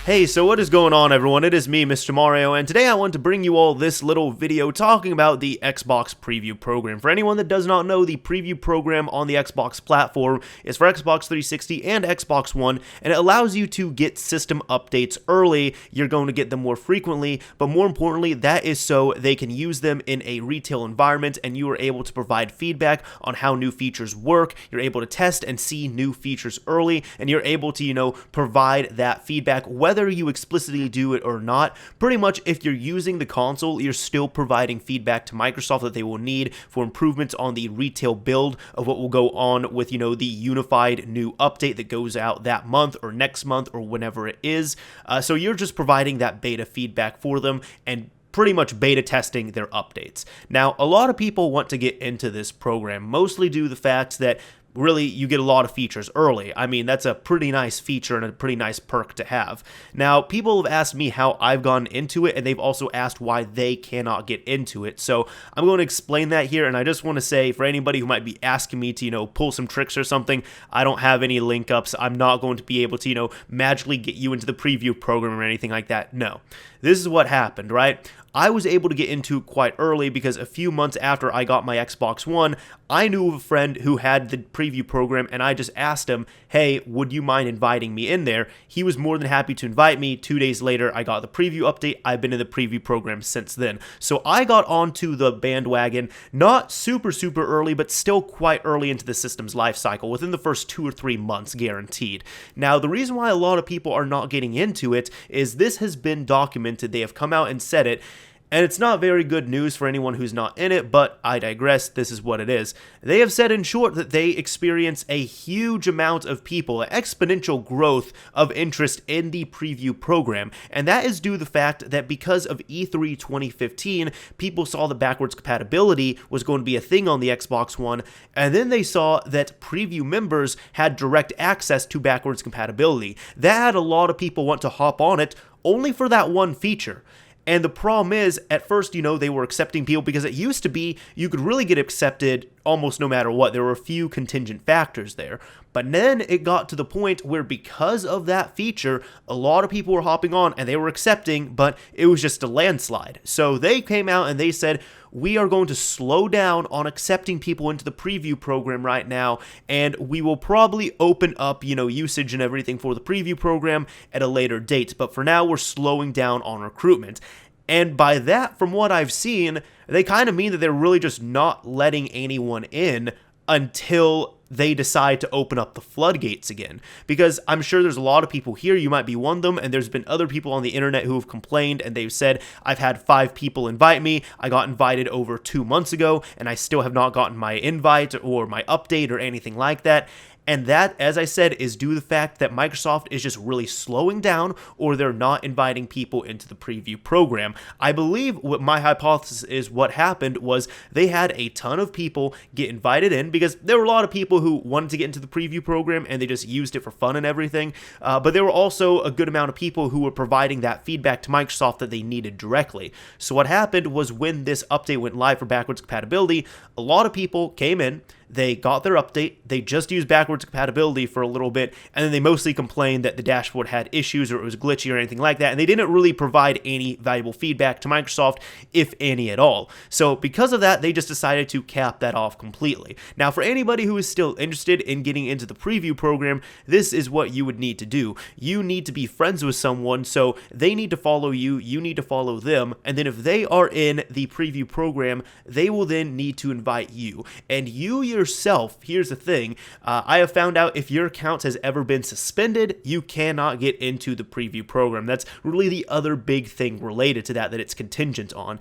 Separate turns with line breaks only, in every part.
Hey, so what is going on, everyone? It is me, Mr. Mario, and today I want to bring you all this little video talking about the Xbox Preview Program. For anyone that does not know, the Preview Program on the Xbox platform is for Xbox 360 and Xbox One, and it allows you to get system updates early. You're going to get them more frequently, but more importantly, that is so they can use them in a retail environment, and you are able to provide feedback on how new features work. You're able to test and see new features early, and you're able to, provide that feedback, whether you explicitly do it or not. Pretty much, if you're using the console, you're still providing feedback to Microsoft that they will need for improvements on the retail build of what will go on with, the unified new update that goes out that month or next month or whenever it is. So you're just providing that beta feedback for them and pretty much beta testing their updates. Now, a lot of people want to get into this program, mostly due to the fact that really, you get a lot of features early. I mean, that's a pretty nice feature and a pretty nice perk to have. Now, people have asked me how I've gotten into it, and they've also asked why they cannot get into it. So I'm going to explain that here, and I just want to say, for anybody who might be asking me to, pull some tricks or something, I don't have any link ups. I'm not going to be able to, magically get you into the preview program or anything like that. No. This is what happened, right? I was able to get into it quite early because a few months after I got my Xbox One, I knew of a friend who had the preview program, and I just asked him, hey, would you mind inviting me in there? He was more than happy to invite me. 2 days later, I got the preview update. I've been in the preview program since then. So I got onto the bandwagon, not super early, but still quite early into the system's life cycle, within the first 2 or 3 months guaranteed. Now, the reason why a lot of people are not getting into it is this has been documented. They have come out and said it. And it's not very good news for anyone who's not in it, but I digress, this is what it is. They have said in short that they experience a huge amount of people, an exponential growth of interest in the preview program, and that is due to the fact that because of E3 2015, people saw the backwards compatibility was going to be a thing on the Xbox One, and then they saw that preview members had direct access to backwards compatibility. That had a lot of people want to hop on it only for that one feature. And the problem is, at first, they were accepting people because it used to be you could really get accepted almost no matter what. There were a few contingent factors there. But then it got to the point where because of that feature, a lot of people were hopping on and they were accepting, but it was just a landslide. So they came out and they said, we are going to slow down on accepting people into the preview program right now, and we will probably open up, usage and everything for the preview program at a later date. But for now, we're slowing down on recruitment. And by that, from what I've seen, they kind of mean that they're really just not letting anyone in until they decide to open up the floodgates again. Because I'm sure there's a lot of people here, you might be one of them, and there's been other people on the internet who have complained, and they've said, I've had 5 people invite me, I got invited over 2 months ago, and I still have not gotten my invite or my update or anything like that. And that, as I said, is due to the fact that Microsoft is just really slowing down, or they're not inviting people into the preview program. I believe what my hypothesis is what happened was they had a ton of people get invited in, because there were a lot of people who wanted to get into the preview program and they just used it for fun and everything. But there were also a good amount of people who were providing that feedback to Microsoft that they needed directly. So what happened was when this update went live for backwards compatibility, a lot of people came in, they got their update, they just used backwards compatibility for a little bit, and then they mostly complained that the dashboard had issues or it was glitchy or anything like that, and they didn't really provide any valuable feedback to Microsoft, if any at all. So because of that, they just decided to cap that off completely. Now, for anybody who is still interested in getting into the preview program, this is what you would need to do. You need to be friends with someone, so they need to follow you, you need to follow them, and then if they are in the preview program, they will then need to invite you. And you yourself, here's the thing, I have found out if your account has ever been suspended, you cannot get into the preview program. That's really the other big thing related to that it's contingent on.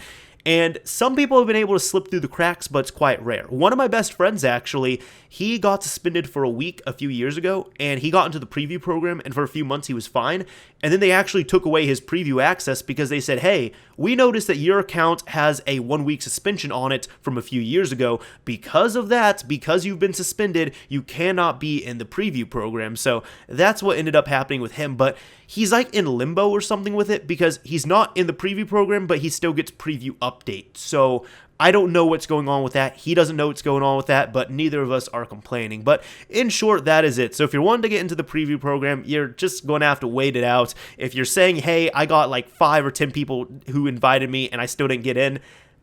And some people have been able to slip through the cracks, but it's quite rare. One of my best friends, actually, he got suspended for a week a few years ago, and he got into the preview program, and for a few months he was fine. And then they actually took away his preview access because they said, hey, we noticed that your account has a 1-week suspension on it from a few years ago. Because of that, because you've been suspended, you cannot be in the preview program. So that's what ended up happening with him. But he's like in limbo or something with it because he's not in the preview program, but he still gets preview updates. So I don't know what's going on with that. He doesn't know what's going on with that, but neither of us are complaining. But in short, that is it. So if you're wanting to get into the preview program, you're just going to have to wait it out. If you're saying, hey, I got like 5 or 10 people who invited me and I still didn't get in,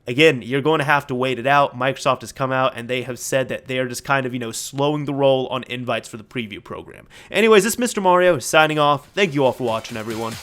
again, you're going to have to wait it out. Microsoft has come out and they have said that they are just kind of, slowing the roll on invites for the preview program. Anyways, this is Mr. Mario signing off. Thank you all for watching, everyone.